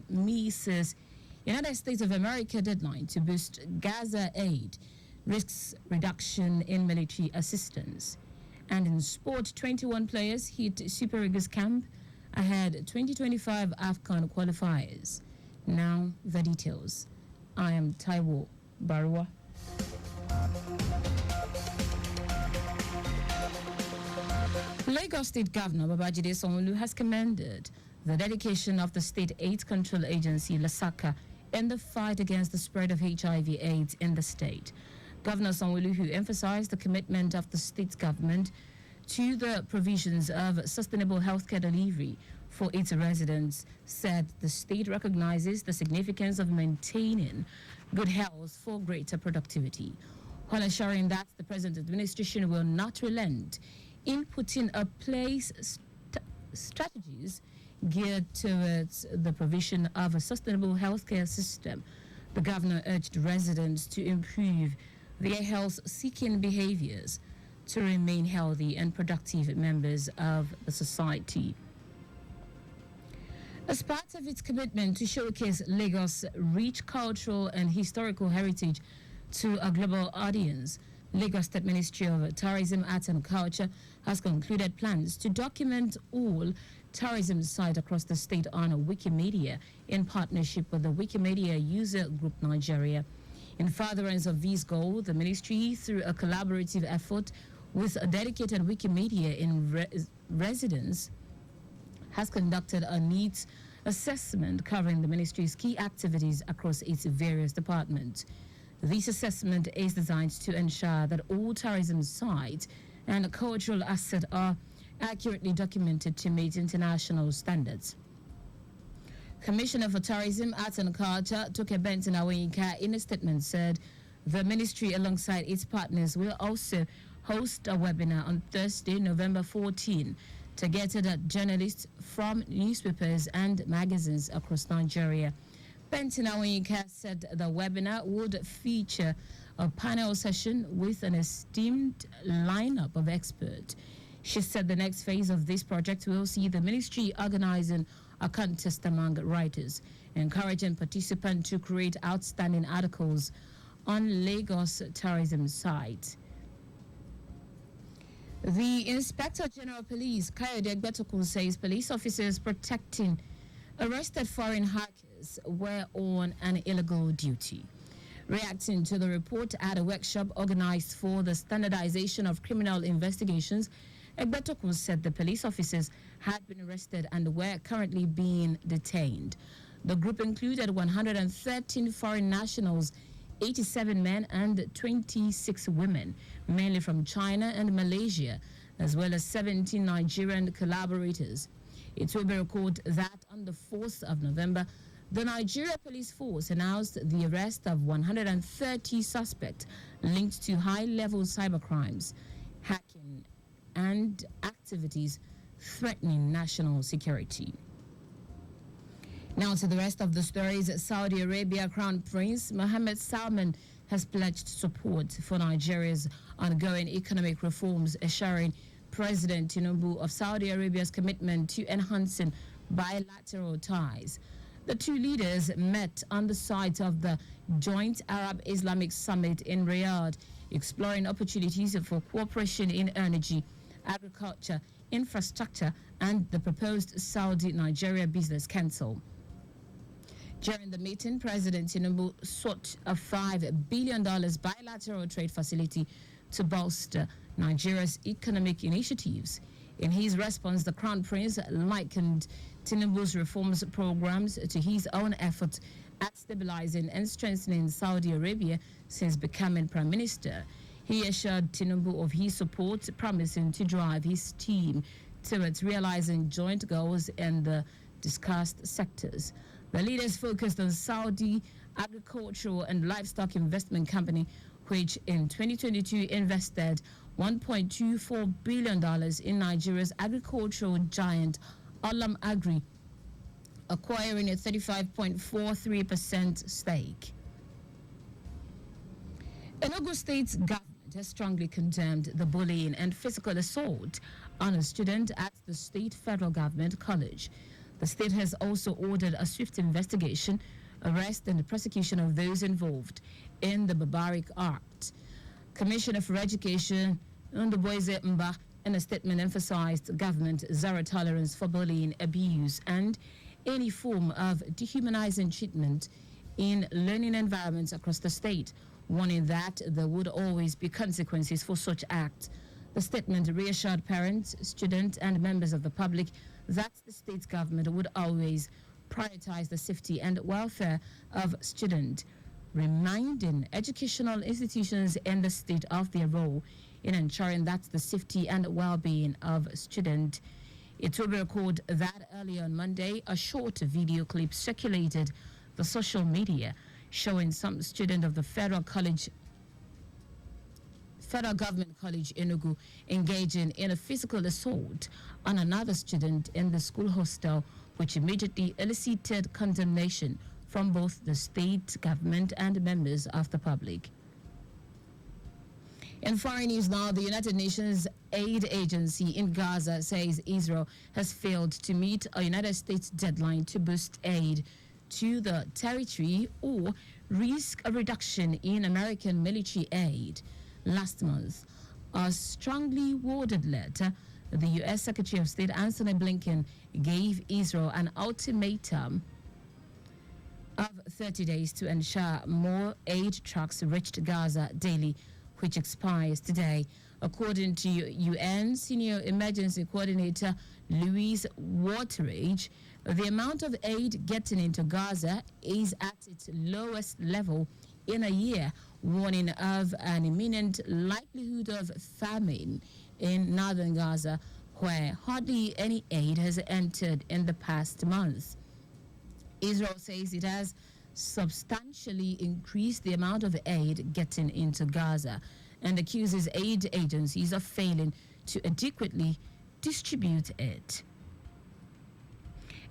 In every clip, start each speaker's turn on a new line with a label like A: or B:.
A: Mises United States of America deadline to boost Gaza aid risks reduction in military assistance. And in sport, 21 players hit Super Eagles camp ahead 2025 AFCON qualifiers. Now the details. I am Taiwo Baruwa. Lagos State Governor Babajide Sanwo-Olu has commended the dedication of the State AIDS Control Agency, LASACA, in the fight against the spread of HIV/AIDS in the state. Governor Sanwo-Olu, who emphasized the commitment of the state government to the provisions of sustainable healthcare delivery for its residents, said the state recognizes the significance of maintaining good health for greater productivity, while assuring that the present administration will not relent in putting in place strategies geared towards the provision of a sustainable healthcare system. The governor urged residents to improve their health-seeking behaviors to remain healthy and productive members of the society. As part of its commitment to showcase Lagos' rich cultural and historical heritage to a global audience, Lagos State Ministry of Tourism, Arts and Culture has concluded plans to document all tourism sites across the state on Wikimedia in partnership with the Wikimedia User Group Nigeria. In furtherance of this goal, the ministry, through a collaborative effort with a dedicated Wikimedia in residence, has conducted a needs assessment covering the ministry's key activities across its various departments. This assessment is designed to ensure that all tourism sites and cultural assets are accurately documented to meet international standards. Commissioner for Tourism, Arts and Culture, Toke Benton Aweyinka, in a statement said the ministry alongside its partners will also host a webinar on Thursday, November 14, targeted at journalists from newspapers and magazines across Nigeria. Benton Aweyinka said the webinar would feature a panel session with an esteemed lineup of experts. She said the next phase of this project will see the ministry organizing a contest among writers, encouraging participants to create outstanding articles on Lagos tourism sites. The Inspector General of Police, Kayode Egbetokun, says police officers protecting arrested foreign hackers were on an illegal duty. Reacting to the report at a workshop organized for the standardization of criminal investigations, Egbetokun said the police officers had been arrested and were currently being detained. The group included 113 foreign nationals, 87 men and 26 women, mainly from China and Malaysia, as well as 17 Nigerian collaborators. It will be recorded that on the 4th of November, the Nigeria Police Force announced the arrest of 130 suspects linked to high-level cybercrimes, hacking, and activities threatening national security. Now to the rest of the stories. Saudi Arabia Crown Prince Mohammed Salman has pledged support for Nigeria's ongoing economic reforms, assuring President Tinubu of Saudi Arabia's commitment to enhancing bilateral ties. The two leaders met on the site of the Joint Arab-Islamic Summit in Riyadh, exploring opportunities for cooperation in energy, agriculture, infrastructure, and the proposed Saudi-Nigeria Business Council. During the meeting, President Tinubu sought a $5 billion bilateral trade facility to bolster Nigeria's economic initiatives. In his response, the Crown Prince likened Tinubu's reforms programs to his own efforts at stabilizing and strengthening Saudi Arabia since becoming Prime Minister. He assured Tinubu of his support, promising to drive his team towards realizing joint goals in the discussed sectors. The leaders focused on Saudi Agricultural and Livestock Investment Company, which in 2022 invested $1.24 billion in Nigeria's agricultural giant Olam Agri, acquiring a 35.43% stake. Enugu State's government has strongly condemned the bullying and physical assault on a student at the State Federal Government College. The state has also ordered a swift investigation, arrest, and the prosecution of those involved in the barbaric act. Commissioner for Education, Nduboise Mba, in a statement emphasized government zero tolerance for bullying, abuse, and any form of dehumanizing treatment in learning environments across the state, warning that there would always be consequences for such acts. The statement reassured parents, students, and members of the public that the state government would always prioritize the safety and welfare of students, reminding educational institutions in the state of their role in ensuring that the safety and well-being of students. It will be recorded that earlier on Monday, a short video clip circulated the social media showing some student of the Federal Government College Enugu engaging in a physical assault on another student in the school hostel, which immediately elicited condemnation from both the state government and members of the public. In foreign news now, the United Nations Aid Agency in Gaza says Israel has failed to meet a United States deadline to boost aid to the territory or risk a reduction in American military aid. Last month, a strongly worded letter, the U.S. Secretary of State Antony Blinken gave Israel an ultimatum of 30 days to ensure more aid trucks reached Gaza daily, which expires today. According to UN Senior Emergency Coordinator Louise Waterage, the amount of aid getting into Gaza is at its lowest level in a year, warning of an imminent likelihood of famine in northern Gaza, where hardly any aid has entered in the past month. Israel says it has substantially increased the amount of aid getting into Gaza and accuses aid agencies of failing to adequately distribute it.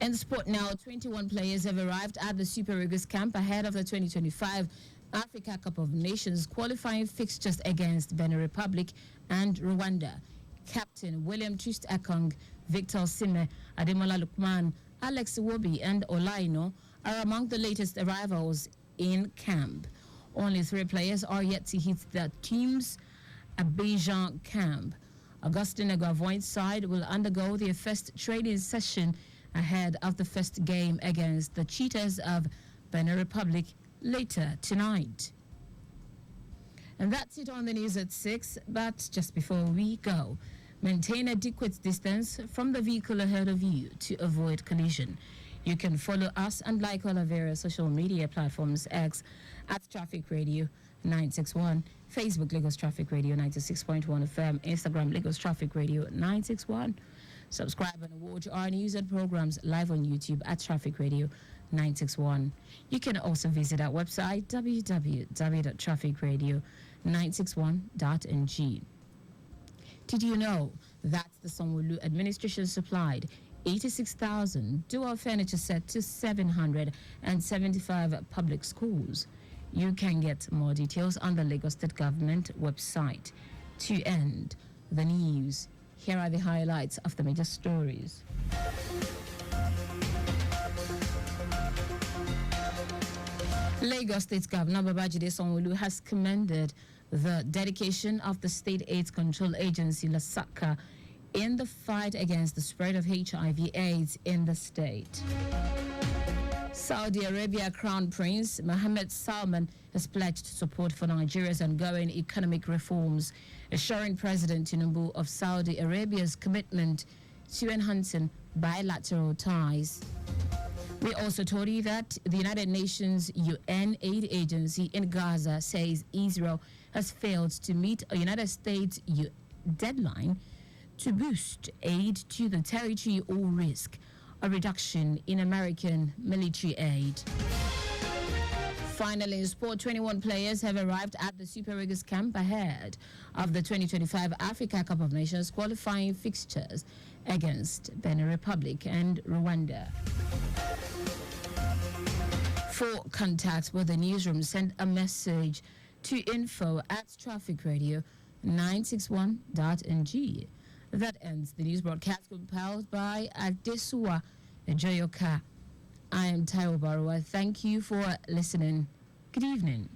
A: In sport now, 21 players have arrived at the Super Eagles camp ahead of the 2025 Africa Cup of Nations qualifying fixtures against Benin Republic and Rwanda. Captain William Trist Ekong, Victor Sime, Ademola Lukman, Alex Iwobi, and Olaino are among the latest arrivals in camp. Only 3 players are yet to hit the team's Abidjan camp. Augustine Aguavoin's side will undergo their first training session ahead of the first game against the Cheetahs of Benin Republic later tonight. And that's it on the news at 6, but just before we go, maintain adequate distance from the vehicle ahead of you to avoid collision. You can follow us and like all our various social media platforms: X at Traffic Radio 961, Facebook Lagos Traffic Radio 96.1 FM, Instagram Lagos Traffic Radio 961. Subscribe and watch our news and programs live on YouTube at Traffic Radio 961. You can also visit our website www.trafficradio961.ng. Did you know that the Sanwo-Olu administration supplied 86,000 dual furniture set to 775 public schools? You can get more details on the Lagos State Government website. To end the news, here are the highlights of the major stories. Lagos State Governor Babajide Sanwo-Olu has commended the dedication of the State AIDS Control Agency, LASACA, in the fight against the spread of HIV/AIDS in the state. Saudi Arabia Crown Prince Mohammed Salman has pledged support for Nigeria's ongoing economic reforms, assuring President Tinubu of Saudi Arabia's commitment to enhancing bilateral ties. We also told you that the United Nations UN Aid Agency in Gaza says Israel has failed to meet a United States deadline to boost aid to the territory or risk a reduction in American military aid. Finally, in sport, 21 players have arrived at the Super Eagles camp ahead of the 2025 Africa Cup of Nations qualifying fixtures against Benin Republic and Rwanda. For contact with the newsroom, send a message to info@trafficradio961.ng. That ends the news broadcast compiled by Adesuwa Enjoy your car. I am Taiwo Baruwa. Thank you for listening. Good evening.